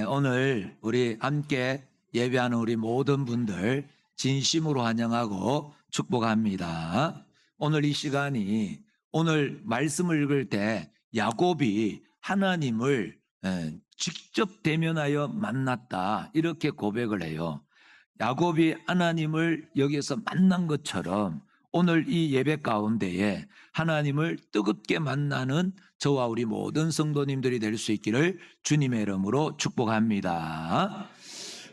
오늘 우리 함께 예배하는 우리 모든 분들 진심으로 환영하고 축복합니다. 오늘 이 시간이 오늘 말씀을 읽을 때 야곱이 하나님을 직접 대면하여 만났다 이렇게 고백을 해요. 야곱이 하나님을 여기서 만난 것처럼 오늘 이 예배 가운데에 하나님을 뜨겁게 만나는 저와 우리 모든 성도님들이 될 수 있기를 주님의 이름으로 축복합니다.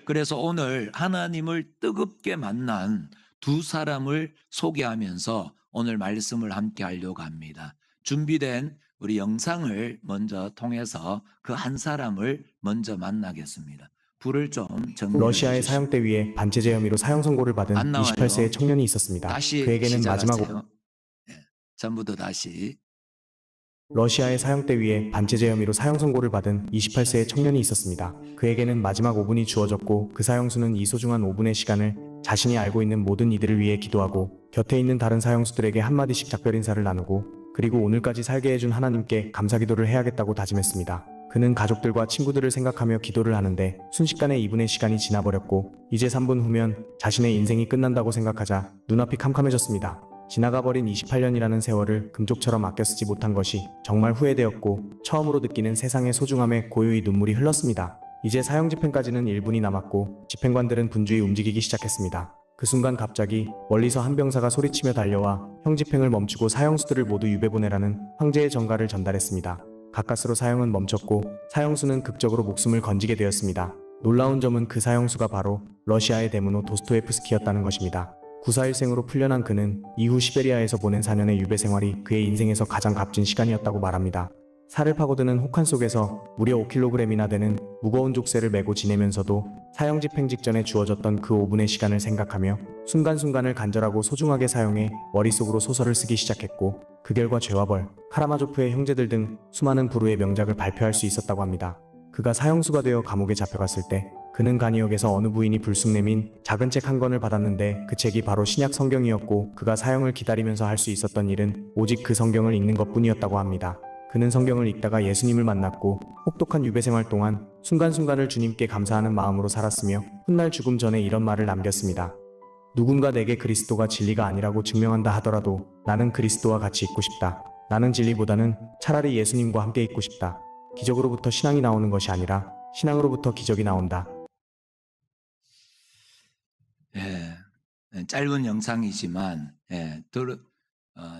그래서 오늘 하나님을 뜨겁게 만난 두 사람을 소개하면서 오늘 말씀을 함께 하려고 합니다. 준비된 우리 영상을 먼저 통해서 그 한 사람을 먼저 만나겠습니다. 불을 좀 정리해 러시아의 주시죠. 사형대 위에 반체제 혐의로 사형 선고를 받은 안 나와요. 28세의 청년이 있었습니다. 다시 그에게는 마지막 시작하세요. 전부터 다시. 러시아의 사형대 위에 반체제 혐의로 사형 선고를 받은 28세의 청년이 있었습니다. 그에게는 마지막 5분이 주어졌고 그 사형수는 이 소중한 5분의 시간을 자신이 알고 있는 모든 이들을 위해 기도하고 곁에 있는 다른 사형수들에게 한마디씩 작별 인사를 나누고 그리고 오늘까지 살게 해준 하나님께 감사기도를 해야겠다고 다짐했습니다. 그는 가족들과 친구들을 생각하며 기도를 하는데 순식간에 2분의 시간이 지나버렸고 이제 3분 후면 자신의 인생이 끝난다고 생각하자 눈앞이 캄캄해졌습니다. 지나가버린 28년이라는 세월을 금쪽처럼 아껴 쓰지 못한 것이 정말 후회되었고 처음으로 느끼는 세상의 소중함에 고요히 눈물이 흘렀습니다. 이제 사형 집행까지는 1분이 남았고 집행관들은 분주히 움직이기 시작했습니다. 그 순간 갑자기 멀리서 한 병사가 소리치며 달려와 형 집행을 멈추고 사형수들을 모두 유배 보내라는 황제의 전가를 전달했습니다. 가까스로 사형은 멈췄고 사형수는 극적으로 목숨을 건지게 되었습니다. 놀라운 점은 그 사형수가 바로 러시아의 대문호 도스토예프스키였다는 것입니다. 941생으로 풀려난 그는 이후 시베리아에서 보낸 4년의 유배 생활이 그의 인생에서 가장 값진 시간이었다고 말합니다. 살을 파고드는 혹한 속에서 무려 5kg이나 되는 무거운 족쇄를 메고 지내면서도 사형 집행 직전에 주어졌던 그 5분의 시간을 생각하며 순간순간을 간절하고 소중하게 사용해 머릿속으로 소설을 쓰기 시작했고 그 결과 죄와 벌, 카라마조프의 형제들 등 수많은 부르의 명작을 발표할 수 있었다고 합니다. 그가 사형수가 되어 감옥에 잡혀갔을 때 그는 간이역에서 어느 부인이 불쑥 내민 작은 책 한 권을 받았는데 그 책이 바로 신약 성경이었고 그가 사형을 기다리면서 할 수 있었던 일은 오직 그 성경을 읽는 것뿐이었다고 합니다. 그는 성경을 읽다가 예수님을 만났고 혹독한 유배 생활 동안 순간순간을 주님께 감사하는 마음으로 살았으며 훗날 죽음 전에 이런 말을 남겼습니다. 누군가 내게 그리스도가 진리가 아니라고 증명한다 하더라도 나는 그리스도와 같이 있고 싶다. 나는 진리보다는 차라리 예수님과 함께 있고 싶다. 기적으로부터 신앙이 나오는 것이 아니라 신앙으로부터 기적이 나온다. 짧은 영상이지만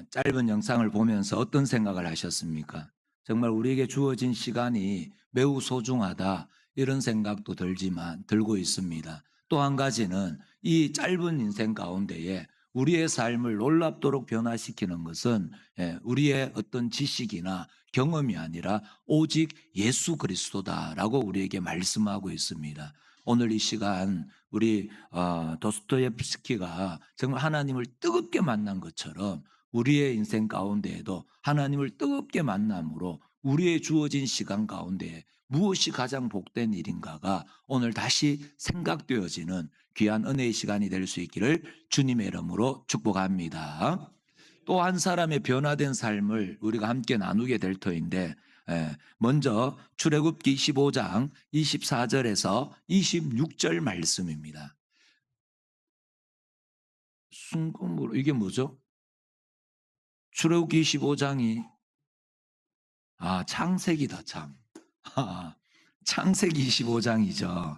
짧은 영상을 보면서 어떤 생각을 하셨습니까? 정말 우리에게 주어진 시간이 매우 소중하다 이런 생각도 들고 있습니다. 또 한 가지는 이 짧은 인생 가운데에 우리의 삶을 놀랍도록 변화시키는 것은 우리의 어떤 지식이나 경험이 아니라 오직 예수 그리스도다라고 우리에게 말씀하고 있습니다. 오늘 이 시간 우리 도스토옙스키가 정말 하나님을 뜨겁게 만난 것처럼 우리의 인생 가운데에도 하나님을 뜨겁게 만남으로 우리의 주어진 시간 가운데 무엇이 가장 복된 일인가가 오늘 다시 생각되어지는 귀한 은혜의 시간이 될 수 있기를 주님의 이름으로 축복합니다. 또 한 사람의 변화된 삶을 우리가 함께 나누게 될 터인데 먼저 출애굽기 15장 24절에서 26절 말씀입니다. 순금으로 이게 뭐죠? 출애굽기 15장이 창세기다 참. 창세기 25장이죠.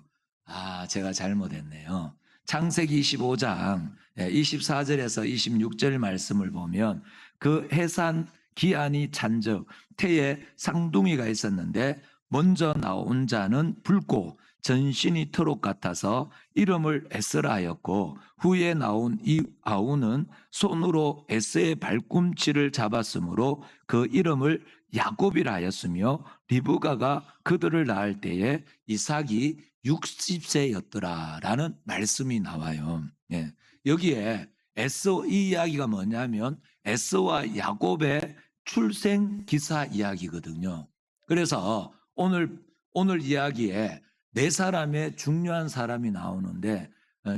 제가 잘못했네요. 창세기 25장 24절에서 26절 말씀을 보면 그 해산 기한이 찬즉 태에 쌍둥이가 있었는데 먼저 나온 자는 붉고 전신이 트롯 같아서 이름을 에스라였고 후에 나온 이 아우는 손으로 에스의 발꿈치를 잡았으므로 그 이름을 야곱이라 하였으며 리브가가 그들을 낳을 때에 이삭이 60세였더라 라는 말씀이 나와요. 여기에 에서 이 이야기가 뭐냐면 에서와 야곱의 출생 기사 이야기거든요. 그래서 오늘 이야기에 네 사람의 중요한 사람이 나오는데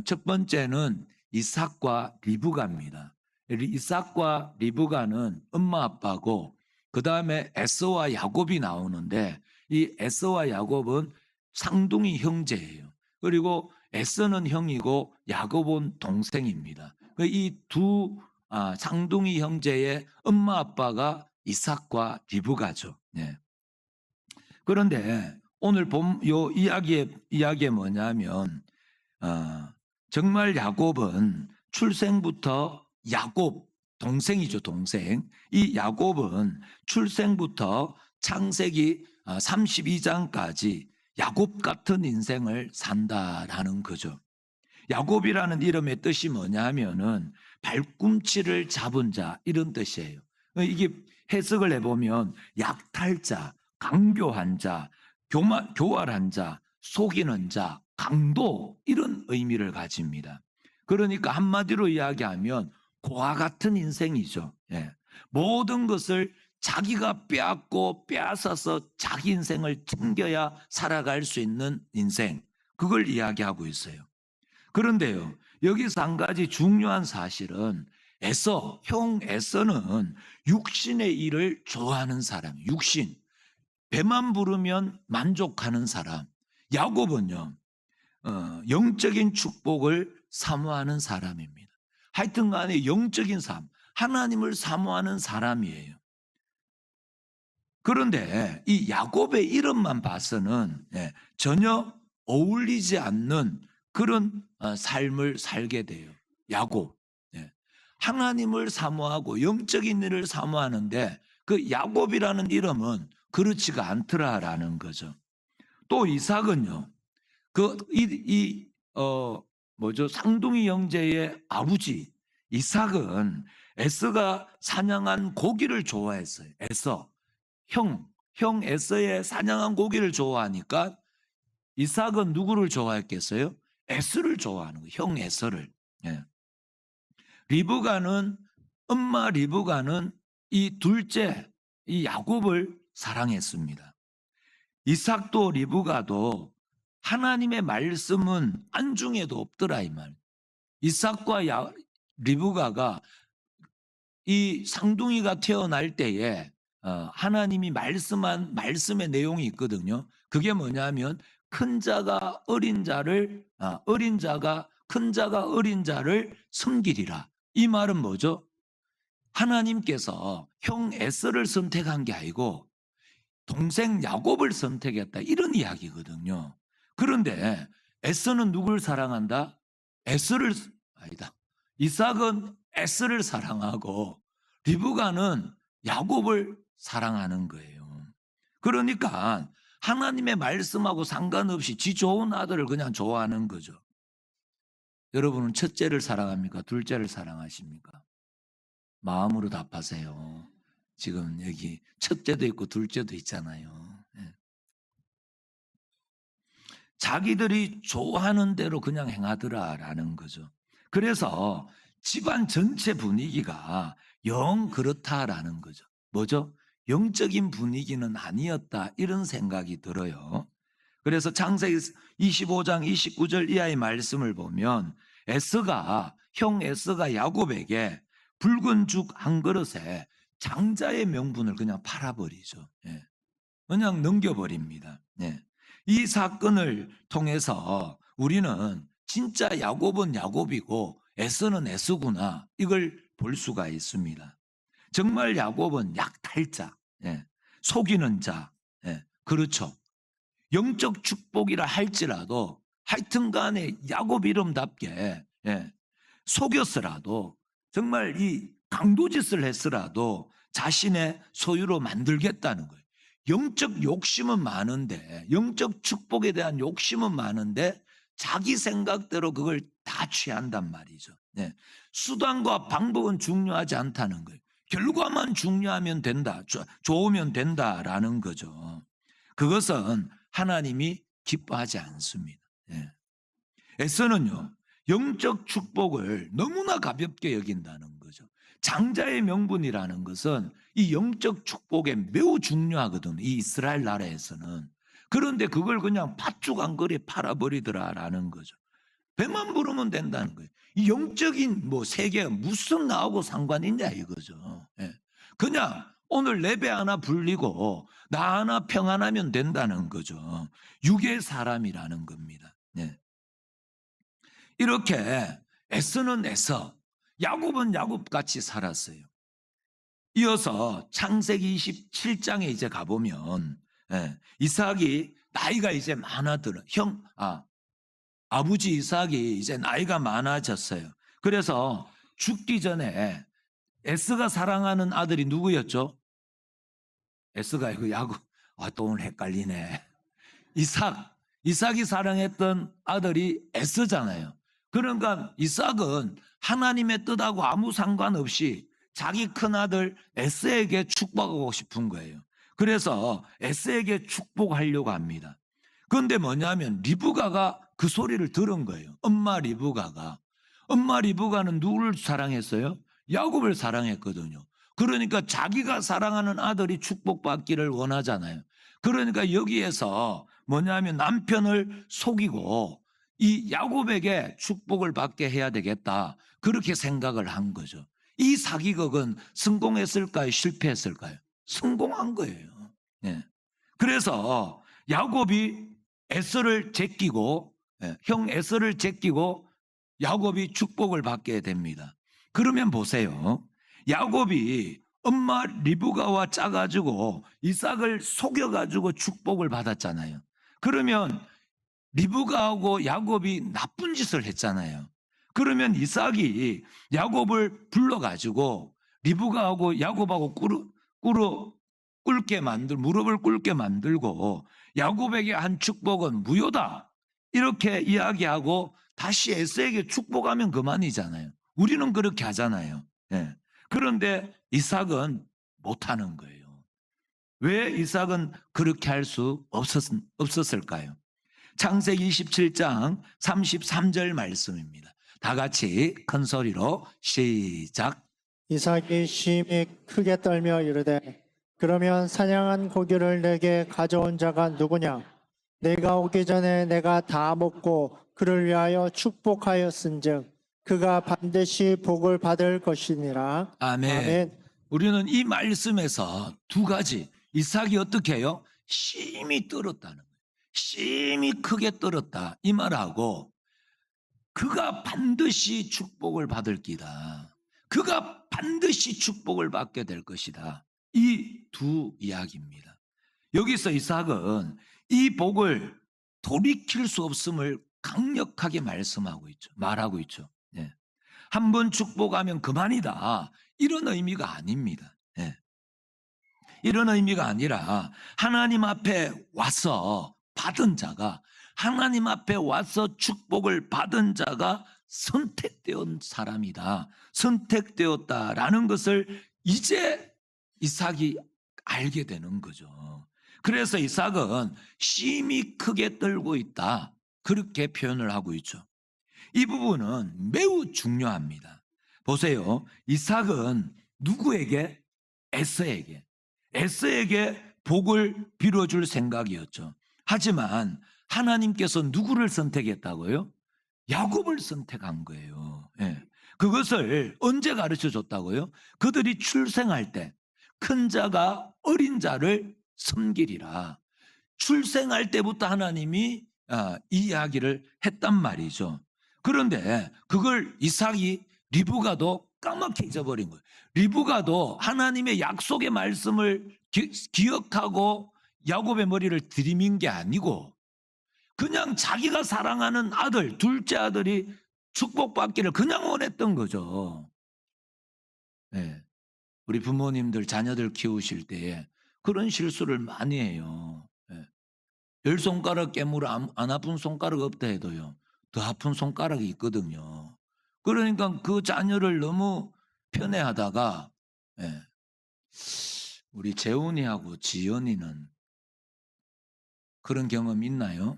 첫 번째는 이삭과 리브가입니다. 이삭과 리브가는 엄마 아빠고 그 다음에 에서와 야곱이 나오는데 이 에서와 야곱은 쌍둥이 형제예요. 그리고 에서는 형이고 야곱은 동생입니다. 이 두 쌍둥이 형제의 엄마 아빠가 이삭과 리브가죠. 네. 그런데 오늘 요 이야기에 뭐냐면 정말 야곱은 출생부터 야곱 동생이죠, 동생. 이 야곱은 출생부터 창세기 32장까지 야곱 같은 인생을 산다라는 거죠. 야곱이라는 이름의 뜻이 뭐냐 하면은 발꿈치를 잡은 자 이런 뜻이에요. 이게 해석을 해보면 약탈자, 강교한 자, 교활한 자, 속이는 자, 강도 이런 의미를 가집니다. 그러니까 한마디로 이야기하면 고아 같은 인생이죠. 예. 모든 것을 자기가 빼앗고 빼앗아서 자기 인생을 챙겨야 살아갈 수 있는 인생, 그걸 이야기하고 있어요. 그런데요, 여기서 한 가지 중요한 사실은 형 에서는 육신의 일을 좋아하는 사람, 육신, 배만 부르면 만족하는 사람. 야곱은요, 영적인 축복을 사모하는 사람입니다. 하여튼 간에 영적인 삶, 하나님을 사모하는 사람이에요. 그런데 이 야곱의 이름만 봐서는 전혀 어울리지 않는 그런 삶을 살게 돼요. 야곱. 하나님을 사모하고 영적인 일을 사모하는데 그 야곱이라는 이름은 그렇지가 않더라라는 거죠. 또 이삭은요, 쌍둥이 형제의 아버지 이삭은 에서가 사냥한 고기를 좋아했어요. 형 에서의 사냥한 고기를 좋아하니까 이삭은 누구를 좋아했겠어요? 에서를 좋아하는 거예요. 형 에서를. 엄마 리브가는 이 둘째 이 야곱을 사랑했습니다. 이삭도 리브가도 하나님의 말씀은 안중에도 없더라 이 말. 이삭과 리브가가 이 쌍둥이가 태어날 때에 하나님이 말씀한 말씀의 내용이 있거든요. 그게 뭐냐면 큰 자가 어린 자를 큰 자가 어린 자를 섬기리라. 이 말은 뭐죠? 하나님께서 형 에서를 선택한 게 아니고 동생 야곱을 선택했다, 이런 이야기거든요. 그런데 에서는 누굴 사랑한다? 이삭은 에서를 사랑하고 리브가는 야곱을 사랑하는 거예요. 그러니까 하나님의 말씀하고 상관없이 지 좋은 아들을 그냥 좋아하는 거죠. 여러분은 첫째를 사랑합니까? 둘째를 사랑하십니까? 마음으로 답하세요. 지금 여기 첫째도 있고 둘째도 있잖아요. 자기들이 좋아하는 대로 그냥 행하더라라는 거죠. 그래서 집안 전체 분위기가 영 그렇다라는 거죠. 뭐죠? 영적인 분위기는 아니었다, 이런 생각이 들어요. 그래서 창세기 25장 29절 이하의 말씀을 보면 형 에서가 야곱에게 붉은 죽 한 그릇에 장자의 명분을 그냥 팔아버리죠. 그냥 넘겨버립니다. 이 사건을 통해서 우리는 진짜 야곱은 야곱이고 에서는 에서구나, 이걸 볼 수가 있습니다. 정말 야곱은 약탈자, 속이는 자, 그렇죠. 영적 축복이라 할지라도 하여튼 간에 야곱 이름답게 속였으라도, 정말 이 강도짓을 했으라도 자신의 소유로 만들겠다는 거예요. 영적 욕심은 많은데, 영적 축복에 대한 욕심은 많은데 자기 생각대로 그걸 다 취한단 말이죠. 수단과 방법은 중요하지 않다는 거예요. 결과만 중요하면 된다, 좋으면 된다라는 거죠. 그것은 하나님이 기뻐하지 않습니다. 에서는요, 영적 축복을 너무나 가볍게 여긴다는 거죠. 장자의 명분이라는 것은 이 영적 축복에 매우 중요하거든요, 이 이스라엘 나라에서는. 그런데 그걸 그냥 팥죽 한 그릇 팔아버리더라라는 거죠. 배만 부르면 된다는 거예요. 이 영적인 세계가 무슨 나하고 상관이 있냐 이거죠. 그냥 오늘 내 배 하나 불리고 나 하나 평안하면 된다는 거죠. 육의 사람이라는 겁니다. 네. 이렇게 에서는 에서, 야곱은 야곱같이 살았어요. 이어서 창세기 27장에 이제 가보면 이삭이 나이가 이제 많아들어 아버지 이삭이 이제 나이가 많아졌어요. 그래서 죽기 전에 에스가 사랑하는 아들이 누구였죠? 에스가 이거 야곱. 또 오늘 헷갈리네. 이삭이 사랑했던 아들이 에스잖아요. 그러니까 이삭은 하나님의 뜻하고 아무 상관없이 자기 큰아들 에스에게 축복하고 싶은 거예요. 그래서 에스에게 축복하려고 합니다. 그런데 뭐냐면 리브가가 그 소리를 들은 거예요. 엄마 리브가는 누구를 사랑했어요? 야곱을 사랑했거든요. 그러니까 자기가 사랑하는 아들이 축복받기를 원하잖아요. 그러니까 여기에서 뭐냐면 남편을 속이고 이 야곱에게 축복을 받게 해야 되겠다, 그렇게 생각을 한 거죠. 이 사기극은 성공했을까요? 실패했을까요? 성공한 거예요. 예. 그래서 야곱이 에서를 제끼고, 형 에서를 제끼고 야곱이 축복을 받게 됩니다. 그러면 보세요. 야곱이 엄마 리브가와 짜가지고 이삭을 속여가지고 축복을 받았잖아요. 그러면 리브가하고 야곱이 나쁜 짓을 했잖아요. 그러면 이삭이 야곱을 불러가지고 리브가하고 야곱하고 무릎을 꿇게 만들고 야곱에게 한 축복은 무효다, 이렇게 이야기하고 다시 에서에게 축복하면 그만이잖아요. 우리는 그렇게 하잖아요. 그런데 이삭은 못하는 거예요. 왜 이삭은 그렇게 할 수 없었을까요? 창세기 27장 33절 말씀입니다. 다 같이 큰 소리로 시작. 이삭이 심히 크게 떨며 이르되 그러면 사냥한 고기를 내게 가져온 자가 누구냐? 내가 오기 전에 내가 다 먹고 그를 위하여 축복하였은즉 그가 반드시 복을 받을 것이니라. 아멘. 아멘. 우리는 이 말씀에서 두 가지, 이삭이 어떻게 해요? 심히 떨었다는 거예요. 심히 크게 떨었다, 이 말하고 그가 반드시 축복을 받을 기다, 그가 반드시 축복을 받게 될 것이다, 이 두 이야기입니다. 여기서 이삭은 이 복을 돌이킬 수 없음을 강력하게 말하고 있죠. 한번 축복하면 그만이다, 이런 의미가 아닙니다. 이런 의미가 아니라 하나님 앞에 와서 받은 자가, 하나님 앞에 와서 축복을 받은 자가 선택된 사람이다, 선택되었다라는 것을 이제 이삭이 알게 되는 거죠. 그래서 이삭은 심히 크게 떨고 있다, 그렇게 표현을 하고 있죠. 이 부분은 매우 중요합니다. 보세요. 이삭은 누구에게? 에서에게 복을 빌어줄 생각이었죠. 하지만 하나님께서 누구를 선택했다고요? 야곱을 선택한 거예요. 그것을 언제 가르쳐 줬다고요? 그들이 출생할 때 큰 자가 어린 자를 섬기리라. 출생할 때부터 하나님이 이 이야기를 했단 말이죠. 그런데 그걸 이삭이, 리브가도 까맣게 잊어버린 거예요. 리브가도 하나님의 약속의 말씀을 기억하고 야곱의 머리를 들이민 게 아니고 그냥 자기가 사랑하는 아들, 둘째 아들이 축복받기를 그냥 원했던 거죠. 우리 부모님들 자녀들 키우실 때에 그런 실수를 많이 해요. 10손가락 깨물어 안 아픈 손가락 없다 해도요, 더 아픈 손가락이 있거든요. 그러니까 그 자녀를 너무 편애하다가, 우리 재훈이하고 지연이는 그런 경험 있나요?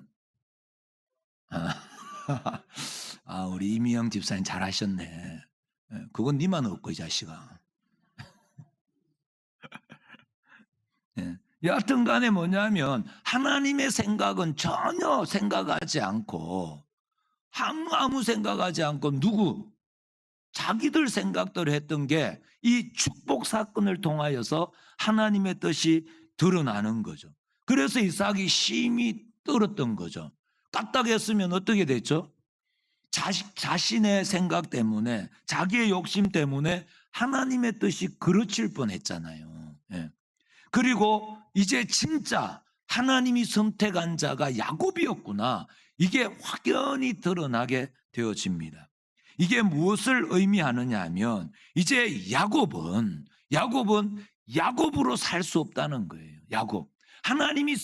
우리 이미영 집사님 잘하셨네. 그건 니만 없고, 이 자식아. 여하튼 간에 뭐냐면 하나님의 생각은 전혀 생각하지 않고, 아무 생각하지 않고 누구? 자기들 생각대로 했던 게 이 축복 사건을 통하여서 하나님의 뜻이 드러나는 거죠. 그래서 이삭이 심히 떨었던 거죠. 까딱했으면 어떻게 됐죠? 자신의 생각 때문에, 자기의 욕심 때문에 하나님의 뜻이 그르칠 뻔했잖아요. 예. 그리고 이제 진짜 하나님이 선택한 자가 야곱이었구나, 이게 확연히 드러나게 되어집니다. 이게 무엇을 의미하느냐 하면, 이제 야곱은 야곱으로 살 수 없다는 거예요. 야곱. 하나님의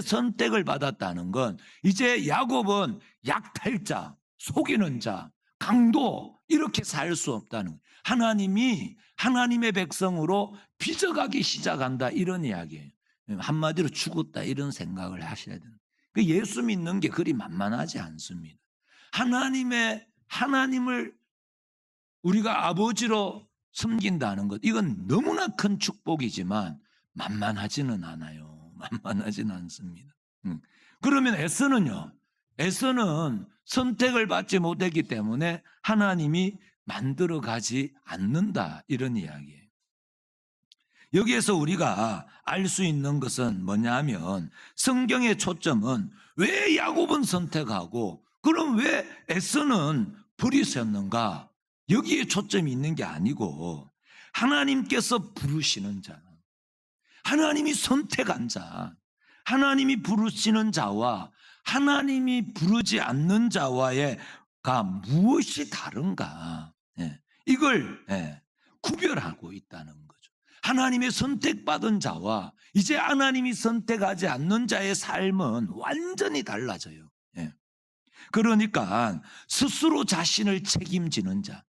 선택을 받았다는 건, 이제 야곱은 약탈자, 속이는 자, 강도, 이렇게 살 수 없다는 거예요. 하나님이 하나님의 백성으로 빚어가기 시작한다, 이런 이야기예요. 한마디로 죽었다, 이런 생각을 하셔야 돼요. 예수 믿는 게 그리 만만하지 않습니다. 하나님을 우리가 아버지로 섬긴다는 것, 이건 너무나 큰 축복이지만 만만하지는 않아요. 만만하지는 않습니다. 그러면 에서는 선택을 받지 못했기 때문에 하나님이 만들어 가지 않는다, 이런 이야기예요. 여기에서 우리가 알 수 있는 것은 뭐냐면, 성경의 초점은 왜 야곱은 선택하고 그럼 왜 에서는 버리셨는가, 여기에 초점이 있는 게 아니고, 하나님께서 부르시는 자, 하나님이 선택한 자, 하나님이 부르시는 자와 하나님이 부르지 않는 자와의가 무엇이 다른가, 이걸 구별하고 있다는 거죠. 하나님의 선택받은 자와 이제 하나님이 선택하지 않는 자의 삶은 완전히 달라져요. 그러니까 스스로 자신을 책임지는 자,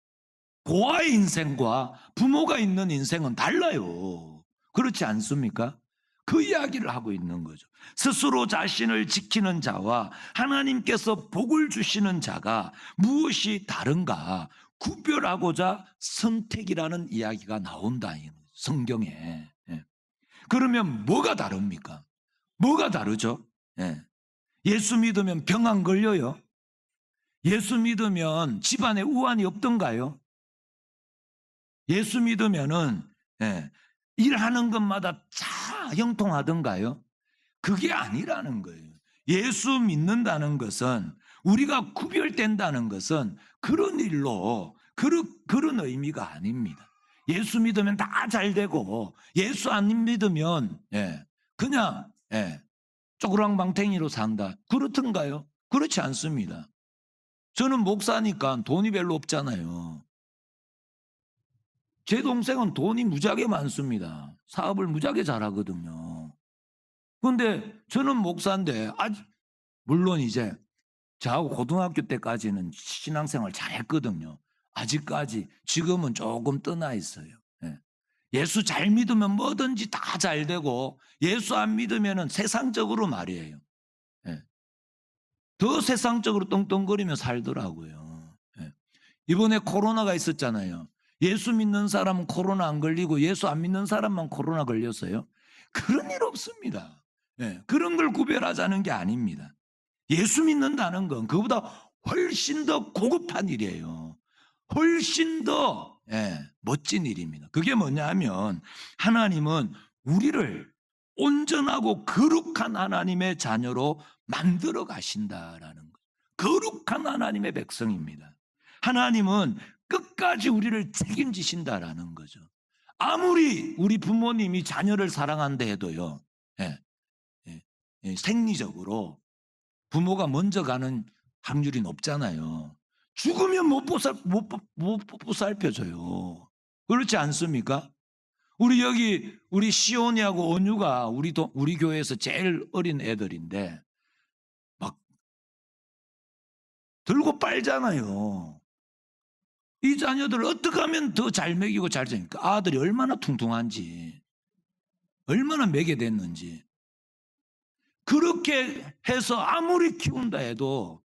고아의 인생과 부모가 있는 인생은 달라요. 그렇지 않습니까? 그 이야기를 하고 있는 거죠. 스스로 자신을 지키는 자와 하나님께서 복을 주시는 자가 무엇이 다른가 구별하고자 선택이라는 이야기가 나온다, 성경에. 그러면 뭐가 다릅니까? 뭐가 다르죠? 예수 믿으면 병 안 걸려요? 예수 믿으면 집안에 우환이 없던가요? 예수 믿으면은 일하는 것마다 다 형통하던가요? 그게 아니라는 거예요. 예수 믿는다는 것은, 우리가 구별된다는 것은 그런 일로, 그런 의미가 아닙니다. 예수 믿으면 다 잘 되고, 예수 안 믿으면 그냥 쪼그랑망탱이로 산다, 그렇던가요? 그렇지 않습니다. 저는 목사니까 돈이 별로 없잖아요. 제 동생은 돈이 무지하게 많습니다. 사업을 무지하게 잘하거든요. 그런데 저는 목사인데, 물론 이제 저하고 고등학교 때까지는 신앙생활 잘했거든요. 아직까지, 지금은 조금 떠나 있어요. 예수 잘 믿으면 뭐든지 다 잘 되고, 예수 안 믿으면 세상적으로 말이에요, 더 세상적으로 떵떵거리며 살더라고요. 이번에 코로나가 있었잖아요. 예수 믿는 사람은 코로나 안 걸리고 예수 안 믿는 사람만 코로나 걸렸어요? 그런 일 없습니다. 그런 걸 구별하자는 게 아닙니다. 예수 믿는다는 건 그보다 훨씬 더 고급한 일이에요. 훨씬 더 멋진 일입니다. 그게 뭐냐 하면, 하나님은 우리를 온전하고 거룩한 하나님의 자녀로 만들어 가신다라는 것. 거룩한 하나님의 백성입니다. 하나님은 끝까지 우리를 책임지신다라는 거죠. 아무리 우리 부모님이 자녀를 사랑한다 해도요, 생리적으로 부모가 먼저 가는 확률이 높잖아요. 죽으면 못 보살펴줘요. 그렇지 않습니까? 우리 시온이하고 온유가 우리 교회에서 제일 어린 애들인데 막 들고 빨잖아요. 이 자녀들을 어떻게 하면 더 잘 먹이고 잘 자니까, 아들이 얼마나 퉁퉁한지, 얼마나 먹게 됐는지. 그렇게 해서 아무리 키운다 해도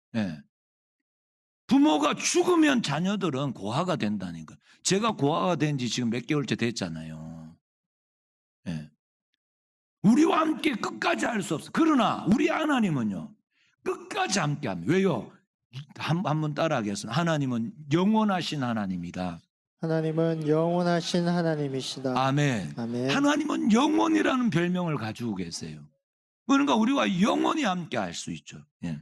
부모가 죽으면 자녀들은 고아가 된다니까. 제가 고아가 된 지 지금 몇 개월째 됐잖아요. 우리와 함께 끝까지 할 수 없어. 그러나 우리 하나님은요, 끝까지 함께합니다. 왜요? 한번 따라하겠습니다. 하나님은 영원하신 하나님이다. 하나님은 영원하신 하나님이시다. 아멘. 아멘. 하나님은 영원이라는 별명을 가지고 계세요. 그러니까 우리와 영원히 함께 할 수 있죠. 예.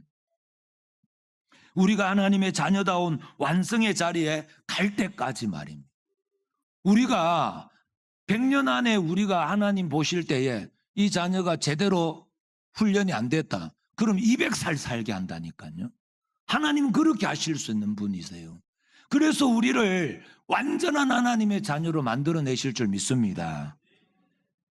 우리가 하나님의 자녀다운 완성의 자리에 갈 때까지 말입니다. 우리가 100년 안에 우리가 하나님 보실 때에 이 자녀가 제대로 훈련이 안 됐다. 그럼 200살 살게 한다니까요. 하나님은 그렇게 하실 수 있는 분이세요. 그래서 우리를 완전한 하나님의 자녀로 만들어내실 줄 믿습니다.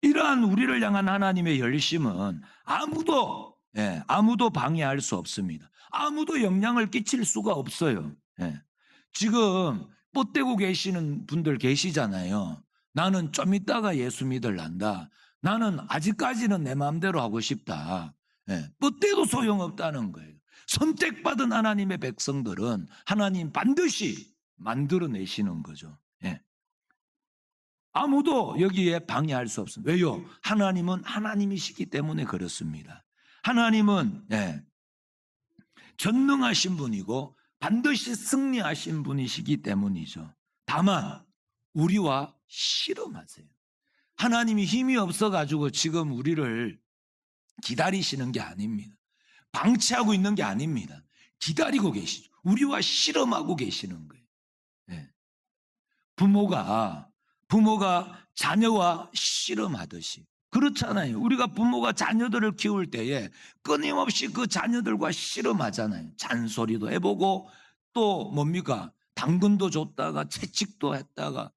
이러한 우리를 향한 하나님의 열심은 아무도 방해할 수 없습니다. 아무도 영향을 끼칠 수가 없어요. 예. 지금 뻗대고 계시는 분들 계시잖아요. 나는 좀 이따가 예수 믿을란다. 나는 아직까지는 내 마음대로 하고 싶다. 예. 뻗대도 소용없다는 거예요. 선택받은 하나님의 백성들은 하나님 반드시 만들어내시는 거죠. 예. 아무도 여기에 방해할 수 없습니다. 왜요? 하나님은 하나님이시기 때문에 그렇습니다. 하나님은 전능하신 분이고 반드시 승리하신 분이시기 때문이죠. 다만 우리와 실험하세요. 하나님이 힘이 없어가지고 지금 우리를 기다리시는 게 아닙니다. 방치하고 있는 게 아닙니다. 기다리고 계시죠. 우리와 실험하고 계시는 거예요. 네. 부모가 자녀와 실험하듯이 그렇잖아요. 우리가 부모가 자녀들을 키울 때에 끊임없이 그 자녀들과 실험하잖아요. 잔소리도 해보고 또 뭡니까? 당근도 줬다가 채찍도 했다가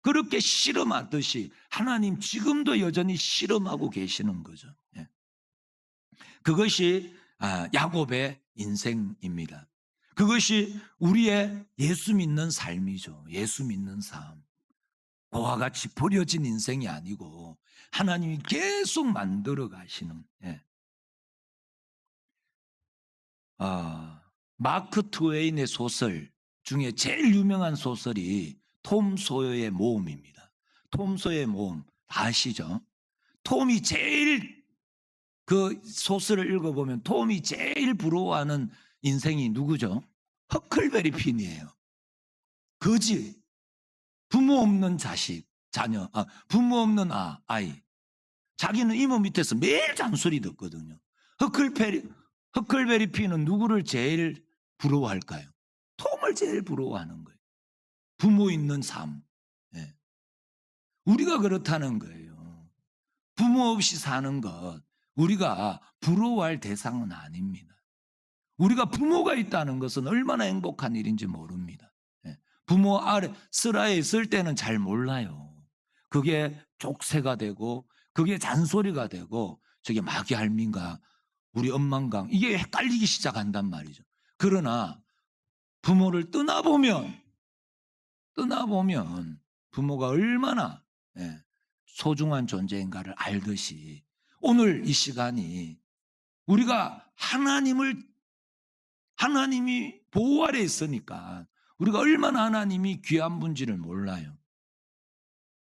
그렇게 실험하듯이 하나님 지금도 여전히 실험하고 계시는 거죠. 예. 그것이 야곱의 인생입니다. 그것이 우리의 예수 믿는 삶이죠. 예수 믿는 삶. 그와 같이 버려진 인생이 아니고 하나님이 계속 만들어 가시는. 마크 트웨인의 소설 중에 제일 유명한 소설이 톰 소여의 모험입니다. 톰 소여의 모험 다 아시죠? 톰이 제일 그 소설을 읽어보면 톰이 제일 부러워하는 인생이 누구죠? 허클베리 핀이에요. 거지. 부모 없는 자녀, 부모 없는 아이. 자기는 이모 밑에서 매일 잔소리 듣거든요. 허클베리 핀은 누구를 제일 부러워할까요? 톰을 제일 부러워하는 거예요. 부모 있는 삶. 예. 우리가 그렇다는 거예요. 부모 없이 사는 것, 우리가 부러워할 대상은 아닙니다. 우리가 부모가 있다는 것은 얼마나 행복한 일인지 모릅니다. 부모 아래 슬하에 있을 때는 잘 몰라요. 그게 족쇄가 되고 그게 잔소리가 되고 저게 마귀할민가 우리 엄만강 이게 헷갈리기 시작한단 말이죠. 그러나 부모를 떠나보면 부모가 얼마나 소중한 존재인가를 알듯이 오늘 이 시간이 우리가 하나님이 보호 아래 있으니까 우리가 얼마나 하나님이 귀한 분지를 몰라요.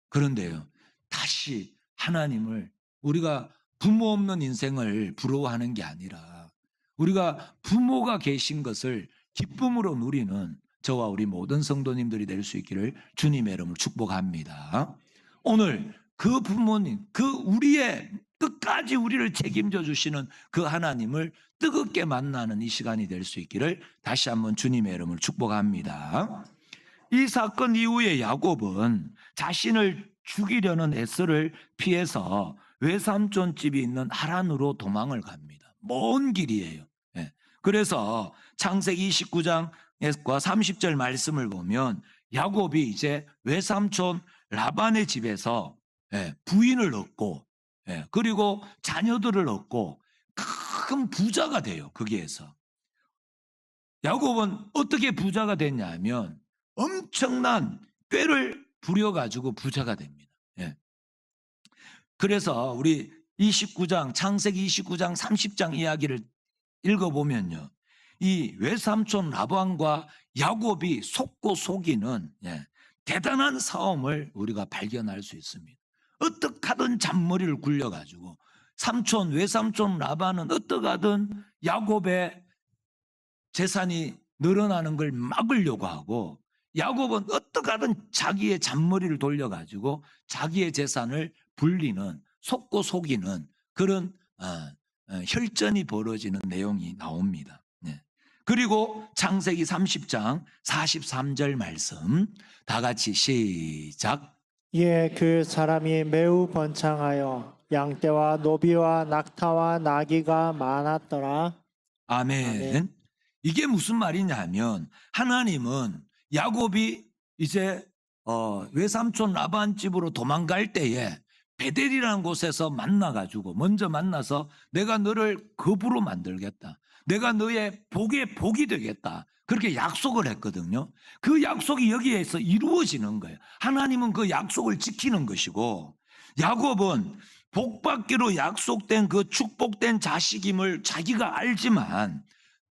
그런데요, 다시 하나님을 우리가 부모 없는 인생을 부러워하는 게 아니라 우리가 부모가 계신 것을 기쁨으로 누리는 저와 우리 모든 성도님들이 될 수 있기를 주님의 이름으로 축복합니다. 오늘 그 부모님, 우리의 끝까지 우리를 책임져 주시는 그 하나님을 뜨겁게 만나는 이 시간이 될 수 있기를 다시 한번 주님의 이름으로 축복합니다. 이 사건 이후에 야곱은 자신을 죽이려는 에서를 피해서 외삼촌 집이 있는 하란으로 도망을 갑니다. 먼 길이에요. 그래서 창세기 29장과 30절 말씀을 보면 야곱이 이제 외삼촌 라반의 집에서 부인을 얻고 그리고 자녀들을 얻고 큰 부자가 돼요. 거기에서 야곱은 어떻게 부자가 됐냐 하면 엄청난 꾀를 부려가지고 부자가 됩니다. 그래서 우리 29장 창세기 29장 30장 이야기를 읽어보면요, 이 외삼촌 라반과 야곱이 속고 속이는 대단한 싸움을 우리가 발견할 수 있습니다. 어떻게 하든 잔머리를 굴려가지고 외삼촌 라반은 어떻게 하든 야곱의 재산이 늘어나는 걸 막으려고 하고, 야곱은 어떻게 하든 자기의 잔머리를 돌려가지고 자기의 재산을 불리는, 속고 속이는 그런 혈전이 벌어지는 내용이 나옵니다. 네. 그리고 창세기 30장 43절 말씀 다 같이 시작. 이에 그 사람이 매우 번창하여 양떼와 노비와 낙타와 나귀가 많았더라. 아멘. 아멘. 이게 무슨 말이냐면, 하나님은 야곱이 이제 외삼촌 라반 집으로 도망갈 때에 베델이라는 곳에서 만나가지고, 먼저 만나서 내가 너를 거부로 만들겠다, 내가 너의 복의 복이 되겠다, 그렇게 약속을 했거든요. 그 약속이 여기에서 이루어지는 거예요. 하나님은 그 약속을 지키는 것이고, 야곱은 복받기로 약속된 그 축복된 자식임을 자기가 알지만,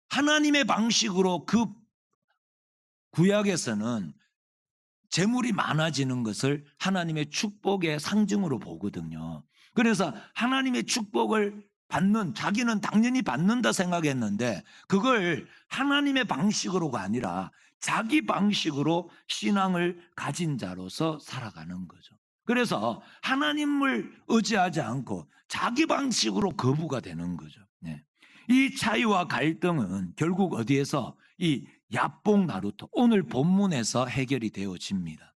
하나님의 방식으로 그 구약에서는 재물이 많아지는 것을 하나님의 축복의 상징으로 보거든요. 그래서 하나님의 축복을 받는, 자기는 당연히 받는다 생각했는데, 그걸 하나님의 방식으로가 아니라 자기 방식으로 신앙을 가진 자로서 살아가는 거죠. 그래서 하나님을 의지하지 않고 자기 방식으로 거부가 되는 거죠. 네. 이 차이와 갈등은 결국 어디에서? 이 야복 나루토, 오늘 본문에서 해결이 되어집니다.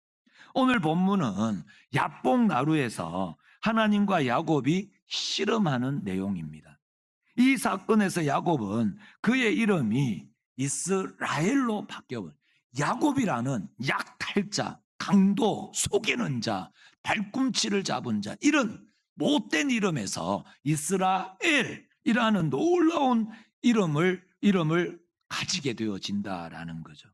오늘 본문은 야복 나루에서 하나님과 야곱이 씨름하는 내용입니다. 이 사건에서 야곱은 그의 이름이 이스라엘로 바뀌어버려요. 야곱이라는 약탈자, 강도, 속이는 자, 발꿈치를 잡은 자, 이런 못된 이름에서 이스라엘이라는 놀라운 이름을 가지게 되어진다라는 거죠.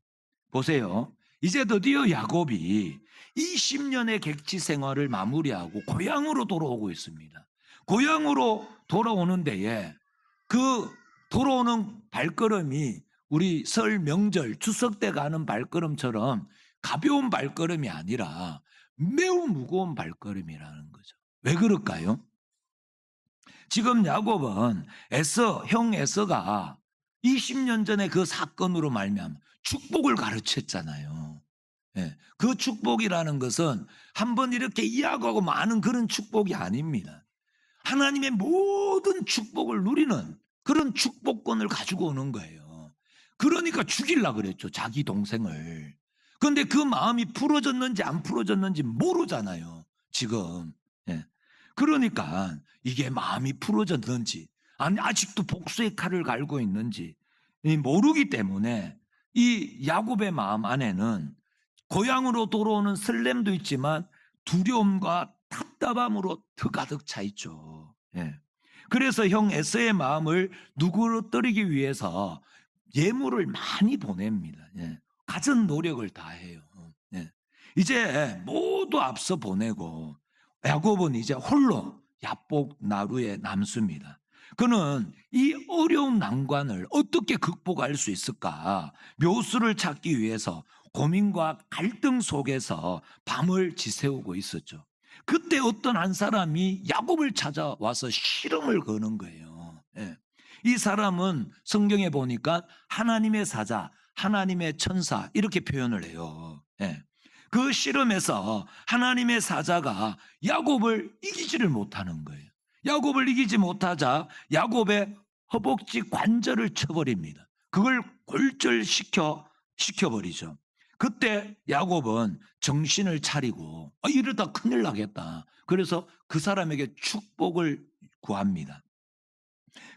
보세요. 이제 드디어 야곱이 20년의 객지 생활을 마무리하고 고향으로 돌아오고 있습니다. 고향으로 돌아오는 데에 그 돌아오는 발걸음이 우리 설 명절 추석 때 가는 발걸음처럼 가벼운 발걸음이 아니라 매우 무거운 발걸음이라는 거죠. 왜 그럴까요? 지금 야곱은 형 에서가 20년 전에 그 사건으로 말미암아 축복을 가르쳤잖아요. 예, 그 축복이라는 것은 한번 이렇게 이야기하고 마는 그런 축복이 아닙니다. 하나님의 모든 축복을 누리는 그런 축복권을 가지고 오는 거예요. 그러니까 죽이려고 그랬죠, 자기 동생을. 그런데 그 마음이 풀어졌는지 안 풀어졌는지 모르잖아요, 지금. 예. 그러니까 이게 마음이 풀어졌는지, 아니 아직도 복수의 칼을 갈고 있는지 모르기 때문에 이 야곱의 마음 안에는 고향으로 돌아오는 설렘도 있지만 두려움과 답답함으로 더 가득 차 있죠. 예. 그래서 형 에서의 마음을 누그러뜨리기 위해서 예물을 많이 보냅니다. 예. 갖은 노력을 다해요. 예. 이제 모두 앞서 보내고 야곱은 이제 홀로 야복 나루에 남습니다. 그는 이 어려운 난관을 어떻게 극복할 수 있을까? 묘수를 찾기 위해서 고민과 갈등 속에서 밤을 지새우고 있었죠. 그때 어떤 한 사람이 야곱을 찾아와서 씨름을 거는 거예요. 예. 이 사람은 성경에 보니까 하나님의 사자, 하나님의 천사 이렇게 표현을 해요. 예. 그 씨름에서 하나님의 사자가 야곱을 이기지를 못하는 거예요. 야곱을 이기지 못하자 야곱의 허벅지 관절을 쳐버립니다. 그걸 골절시켜버리죠. 그때 야곱은 정신을 차리고 이러다 큰일 나겠다. 그래서 그 사람에게 축복을 구합니다.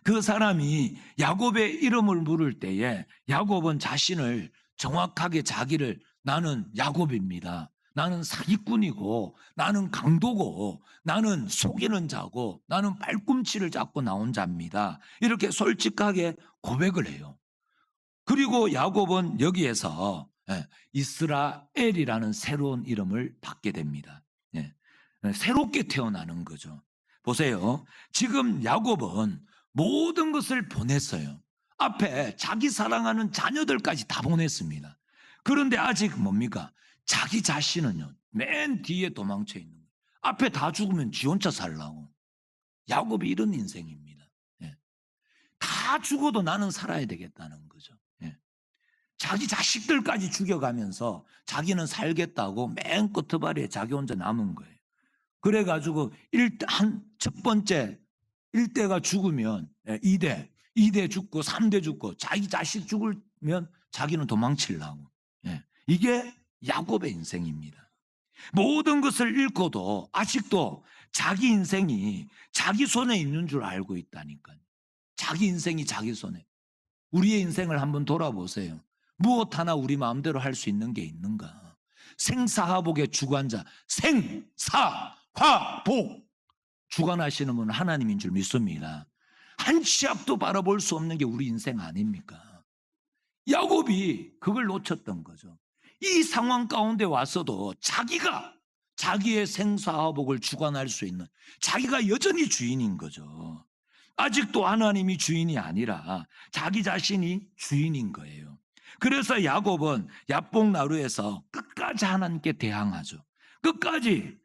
그 사람이 야곱의 이름을 물을 때에 야곱은 자신을 정확하게 자기를, 나는 야곱입니다, 나는 사기꾼이고, 나는 강도고, 나는 속이는 자고, 나는 발꿈치를 잡고 나온 자입니다, 이렇게 솔직하게 고백을 해요. 그리고 야곱은 여기에서 이스라엘이라는 새로운 이름을 받게 됩니다. 새롭게 태어나는 거죠. 보세요. 지금 야곱은 모든 것을 보냈어요. 앞에 자기 사랑하는 자녀들까지 다 보냈습니다. 그런데 아직 뭡니까? 자기 자신은요, 맨 뒤에 도망쳐 있는 거예요. 앞에 다 죽으면 지 혼자 살라고. 야곱이 이런 인생입니다. 다 죽어도 나는 살아야 되겠다는 거죠. 자기 자식들까지 죽여가면서 자기는 살겠다고 맨 끝머리에 자기 혼자 남은 거예요. 그래가지고 첫 번째 1대가 죽으면 2대 죽고 3대 죽고 자기 자식 죽으면 자기는 도망치려고. 이게 야곱의 인생입니다. 모든 것을 잃고도 아직도 자기 인생이 자기 손에 있는 줄 알고 있다니까요. 자기 인생이 자기 손에. 우리의 인생을 한번 돌아보세요. 무엇 하나 우리 마음대로 할 수 있는 게 있는가? 생사화복의 주관자, 생사화복 주관하시는 분은 하나님인 줄 믿습니다. 한 치 앞도 바라볼 수 없는 게 우리 인생 아닙니까? 야곱이 그걸 놓쳤던 거죠. 이 상황 가운데 와서도 자기가 자기의 생사화복을 주관할 수 있는, 자기가 여전히 주인인 거죠. 아직도 하나님이 주인이 아니라 자기 자신이 주인인 거예요. 그래서 야곱은 야복나루에서 끝까지 하나님께 대항하죠. 끝까지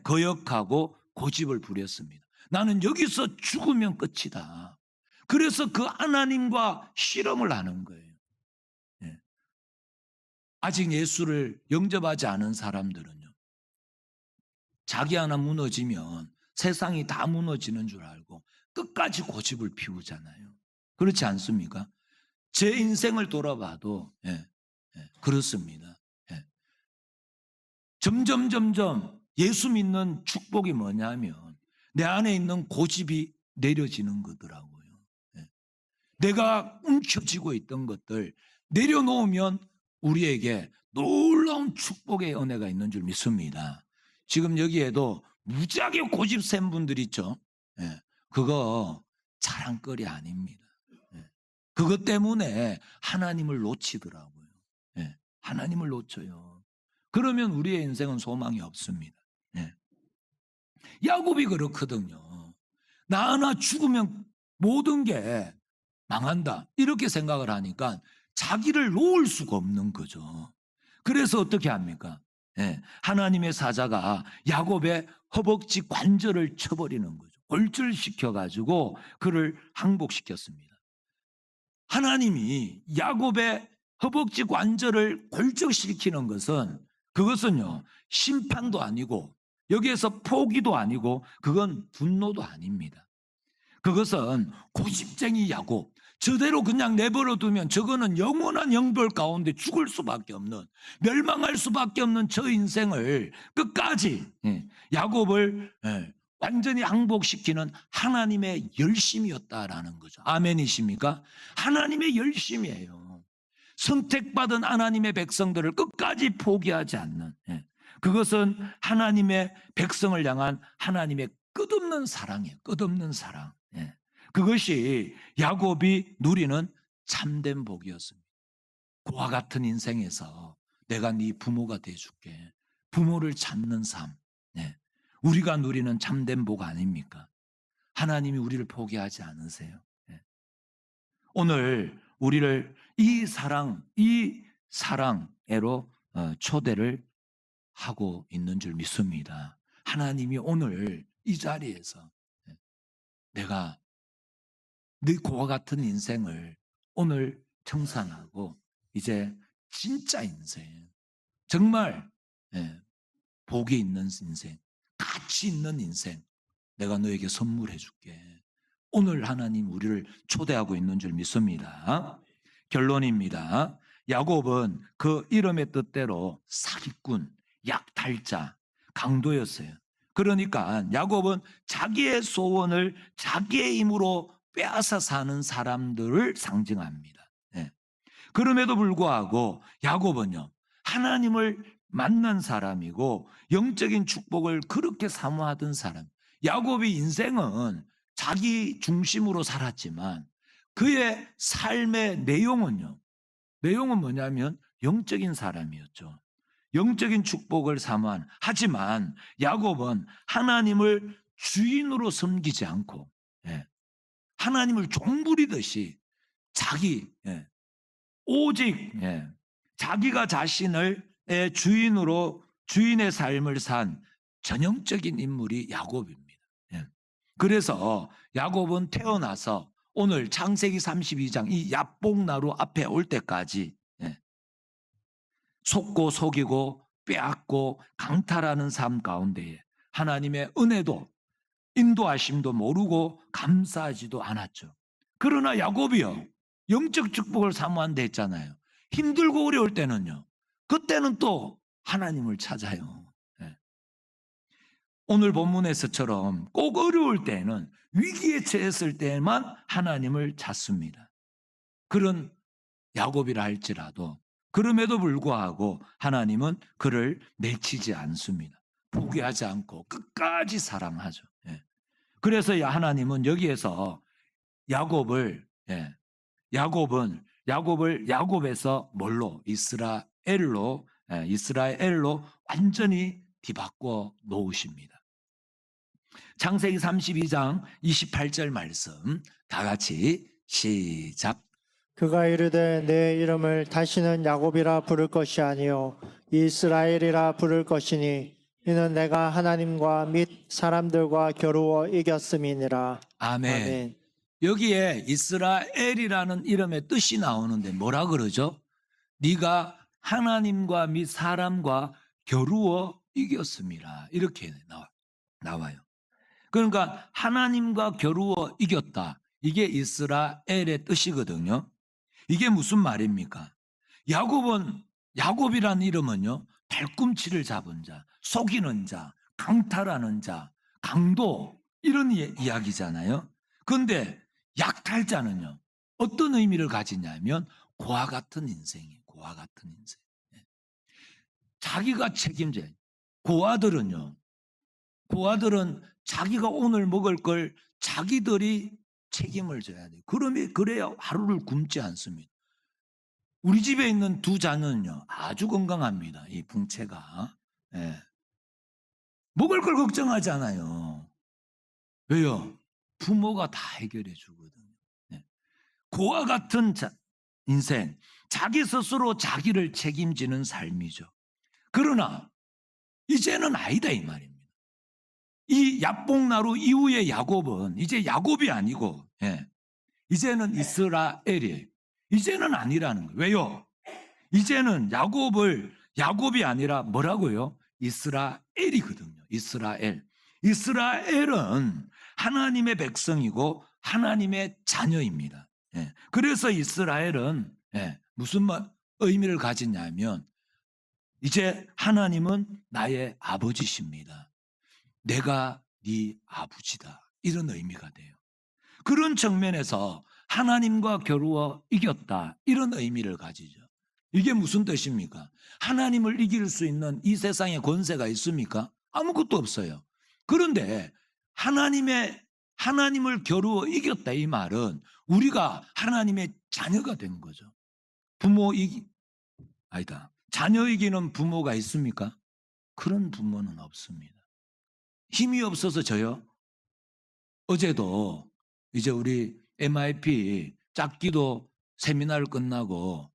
거역하고 고집을 부렸습니다. 나는 여기서 죽으면 끝이다. 그래서 그 하나님과 실험을 하는 거예요. 아직 예수를 영접하지 않은 사람들은요, 자기 하나 무너지면 세상이 다 무너지는 줄 알고 끝까지 고집을 피우잖아요. 그렇지 않습니까? 제 인생을 돌아봐도 그렇습니다. 점점 예수 믿는 축복이 뭐냐면 내 안에 있는 고집이 내려지는 거더라고요. 내가 움켜쥐고 있던 것들 내려놓으면 우리에게 놀라운 축복의 은혜가 있는 줄 믿습니다. 지금 여기에도 무지하게 고집 센 분들 있죠. 그거 자랑거리 아닙니다. 그것 때문에 하나님을 놓치더라고요. 하나님을 놓쳐요. 그러면 우리의 인생은 소망이 없습니다. 야곱이 그렇거든요. 나 하나 죽으면 모든 게 망한다, 이렇게 생각을 하니까 자기를 놓을 수가 없는 거죠. 그래서 어떻게 합니까? 하나님의 사자가 야곱의 허벅지 관절을 쳐버리는 거죠. 골절시켜가지고 그를 항복시켰습니다. 하나님이 야곱의 허벅지 관절을 골절시키는 것은, 그것은요 심판도 아니고 여기에서 포기도 아니고 그건 분노도 아닙니다. 그것은 고집쟁이 야곱, 저대로 그냥 내버려 두면 저거는 영원한 영벌 가운데 죽을 수밖에 없는, 멸망할 수밖에 없는 저 인생을 끝까지 야곱을 완전히 항복시키는 하나님의 열심이었다라는 거죠. 아멘이십니까? 하나님의 열심이에요. 선택받은 하나님의 백성들을 끝까지 포기하지 않는, 그것은 하나님의 백성을 향한 하나님의 끝없는 사랑이에요. 끝없는 사랑. 그것이 야곱이 누리는 참된 복이었습니다. 그와 같은 인생에서 내가 네 부모가 돼줄게. 부모를 찾는 삶. 우리가 누리는 참된 복 아닙니까? 하나님이 우리를 포기하지 않으세요. 오늘 우리를 이 사랑애로 초대를 하고 있는 줄 믿습니다. 하나님이 오늘 이 자리에서 내가 네 그와 같은 인생을 오늘 청산하고 이제 진짜 인생, 정말 복이 있는 인생, 가치 있는 인생 내가 너에게 선물해 줄게. 오늘 하나님 우리를 초대하고 있는 줄 믿습니다. 결론입니다. 야곱은 그 이름의 뜻대로 사기꾼, 약탈자, 강도였어요. 그러니까 야곱은 자기의 소원을 자기의 힘으로 빼앗아 사는 사람들을 상징합니다. 그럼에도 불구하고 야곱은요, 하나님을 만난 사람이고 영적인 축복을 그렇게 사모하던 사람. 야곱의 인생은 자기 중심으로 살았지만 그의 삶의 내용은 뭐냐면 영적인 사람이었죠. 영적인 축복을 사모한, 하지만 야곱은 하나님을 주인으로 섬기지 않고 하나님을 종부리듯이 오직 자기가 자신을 주인의 삶을 산 전형적인 인물이 야곱입니다. 그래서 야곱은 태어나서 오늘 창세기 32장 이 야복나루 앞에 올 때까지 속고 속이고 빼앗고 강탈하는 삶 가운데에 하나님의 은혜도 인도하심도 모르고 감사하지도 않았죠. 그러나 야곱이요, 영적 축복을 사모한다 했잖아요. 힘들고 어려울 때는요, 그때는 또 하나님을 찾아요. 예. 오늘 본문에서처럼 꼭 어려울 때는, 위기에 처했을 때만 하나님을 찾습니다. 그런 야곱이라 할지라도 그럼에도 불구하고 하나님은 그를 내치지 않습니다. 포기하지 않고 끝까지 사랑하죠. 예. 그래서 하나님은 여기에서 야곱을 야곱에서 뭘로? 이스라엘로 완전히 뒤바꿔 놓으십니다. 창세기 32장 28절 말씀 다 같이 시작. 그가 이르되 내 이름을 다시는 야곱이라 부를 것이 아니요 이스라엘이라 부를 것이니 이는 내가 하나님과 및 사람들과 겨루어 이겼음이니라. 아멘. 아멘. 여기에 이스라엘이라는 이름의 뜻이 나오는데 뭐라 그러죠? 네가 하나님과 및 사람과 겨루어 이겼습니다. 이렇게 나와요. 그러니까 하나님과 겨루어 이겼다. 이게 이스라엘의 뜻이거든요. 이게 무슨 말입니까? 야곱이라는 이름은요, 발꿈치를 잡은 자, 속이는 자, 강탈하는 자, 강도, 이런 이야기잖아요. 그런데 약탈자는요, 어떤 의미를 가지냐면 고아 같은 인생이에요. 고아 같은 인생. 자기가 책임져요. 고아들은 자기가 오늘 먹을 걸 자기들이 책임을 져야 돼요. 그래야 하루를 굶지 않습니다. 우리 집에 있는 두 자녀는요, 아주 건강합니다. 이 붕채가. 예. 먹을 걸 걱정하지 않아요. 왜요? 부모가 다 해결해 주거든요. 예. 고아 같은 인생, 자기 스스로 자기를 책임지는 삶이죠. 그러나 이제는 아니다 이 말입니다. 이 야복나루 이후의 야곱은 이제 야곱이 아니고, 이제는 이스라엘이에요. 이제는 아니라는 거예요. 왜요? 이제는 야곱이 아니라 뭐라고요? 이스라엘이거든요. 이스라엘은 하나님의 백성이고 하나님의 자녀입니다. 그래서 이스라엘은 무슨 의미를 가지냐면, 이제 하나님은 나의 아버지십니다. 내가 네 아버지다. 이런 의미가 돼요. 그런 측면에서 하나님과 겨루어 이겼다. 이런 의미를 가지죠. 이게 무슨 뜻입니까? 하나님을 이길 수 있는 이 세상에 권세가 있습니까? 아무것도 없어요. 그런데 하나님을 겨루어 이겼다 이 말은 우리가 하나님의 자녀가 된 거죠. 자녀 이기는 부모가 있습니까? 그런 부모는 없습니다. 힘이 없어서 저요. 어제도 이제 우리 MIP 짝기도 세미나를 끝나고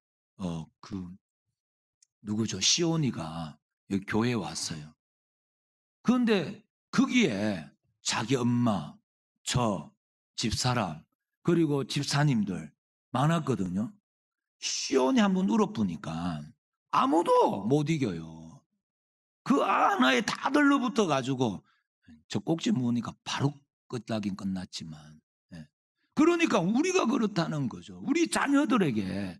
누구죠? 시온이가 여기 교회에 왔어요. 그런데 거기에 자기 엄마, 저, 집사람, 그리고 집사님들 많았거든요. 시온이 한번 울어보니까 아무도 못 이겨요. 그 하나에 다 들러붙어 가지고 저 꼭지 모으니까 바로 끝나긴 끝났지만, 그러니까 우리가 그렇다는 거죠. 우리 자녀들에게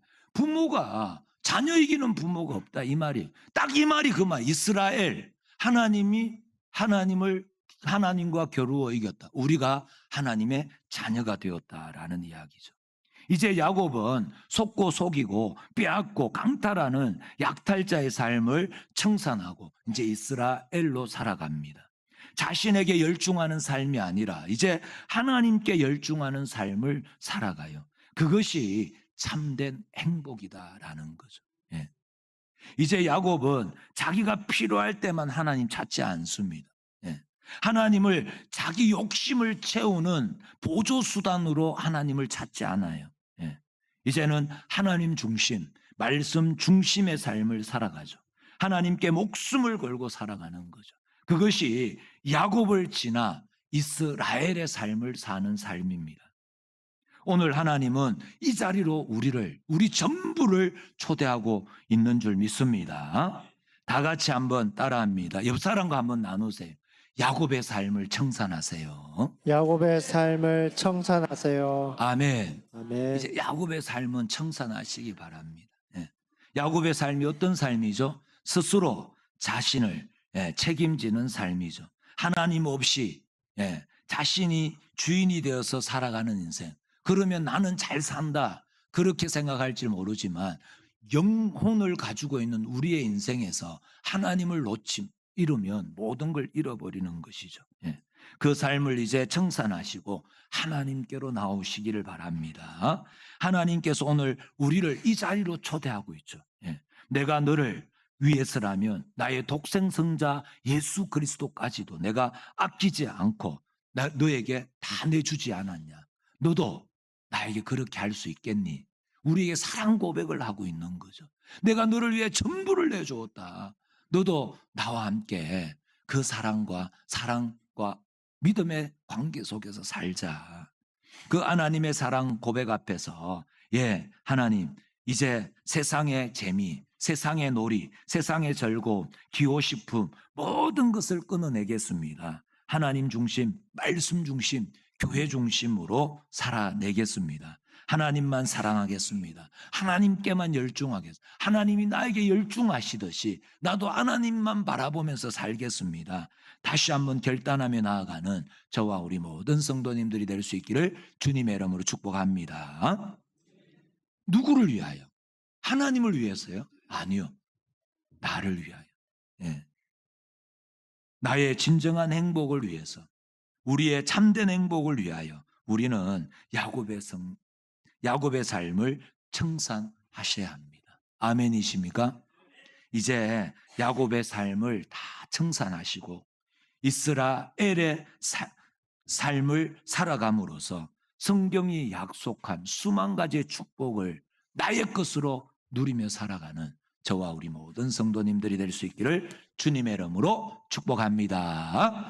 자녀 이기는 부모가 없다 이 말이. 딱 이 말이 그 말. 이스라엘, 하나님과 겨루어 이겼다. 우리가 하나님의 자녀가 되었다라는 이야기죠. 이제 야곱은 속고 속이고 빼앗고 강탈하는 약탈자의 삶을 청산하고 이제 이스라엘로 살아갑니다. 자신에게 열중하는 삶이 아니라 이제 하나님께 열중하는 삶을 살아가요. 그것이 참된 행복이다라는 거죠. 이제 야곱은 자기가 필요할 때만 하나님 찾지 않습니다. 하나님을 자기 욕심을 채우는 보조수단으로 하나님을 찾지 않아요. 이제는 하나님 중심, 말씀 중심의 삶을 살아가죠. 하나님께 목숨을 걸고 살아가는 거죠. 그것이 야곱을 지나 이스라엘의 삶을 사는 삶입니다. 오늘 하나님은 이 자리로 우리 전부를 초대하고 있는 줄 믿습니다. 다 같이 한번 따라합니다. 옆 사람과 한번 나누세요. 야곱의 삶을 청산하세요. 야곱의 삶을 청산하세요. 아멘. 아멘. 이제 야곱의 삶은 청산하시기 바랍니다. 예. 야곱의 삶이 어떤 삶이죠? 스스로 자신을 책임지는 삶이죠. 하나님 없이 자신이 주인이 되어서 살아가는 인생. 그러면 나는 잘 산다. 그렇게 생각할지 모르지만 영혼을 가지고 있는 우리의 인생에서 하나님을 잃으면 모든 걸 잃어버리는 것이죠. 그 삶을 이제 청산하시고 하나님께로 나오시기를 바랍니다. 하나님께서 오늘 우리를 이 자리로 초대하고 있죠. 내가 너를 위해서라면 나의 독생성자 예수 그리스도까지도 내가 아끼지 않고 너에게 다 내주지 않았냐. 너도 나에게 그렇게 할 수 있겠니? 우리에게 사랑 고백을 하고 있는 거죠. 내가 너를 위해 전부를 내주었다. 너도 나와 함께 그 사랑과 믿음의 관계 속에서 살자. 그 하나님의 사랑 고백 앞에서 하나님 이제 세상의 재미, 세상의 놀이, 세상의 즐거움, 기호식품 모든 것을 끊어내겠습니다. 하나님 중심, 말씀 중심, 교회 중심으로 살아내겠습니다. 하나님만 사랑하겠습니다. 하나님께만 열중하겠습니다. 하나님이 나에게 열중하시듯이 나도 하나님만 바라보면서 살겠습니다. 다시 한번 결단하며 나아가는 저와 우리 모든 성도님들이 될 수 있기를 주님의 이름으로 축복합니다. 누구를 위하여? 하나님을 위해서요? 아니요. 나를 위하여. 나의 진정한 행복을 위해서, 우리의 참된 행복을 위하여 우리는 야곱의 삶을 청산하셔야 합니다. 아멘이십니까? 이제 야곱의 삶을 다 청산하시고 이스라엘의 삶을 살아감으로써 성경이 약속한 수만 가지의 축복을 나의 것으로 누리며 살아가는 저와 우리 모든 성도님들이 될 수 있기를 주님의 이름으로 축복합니다.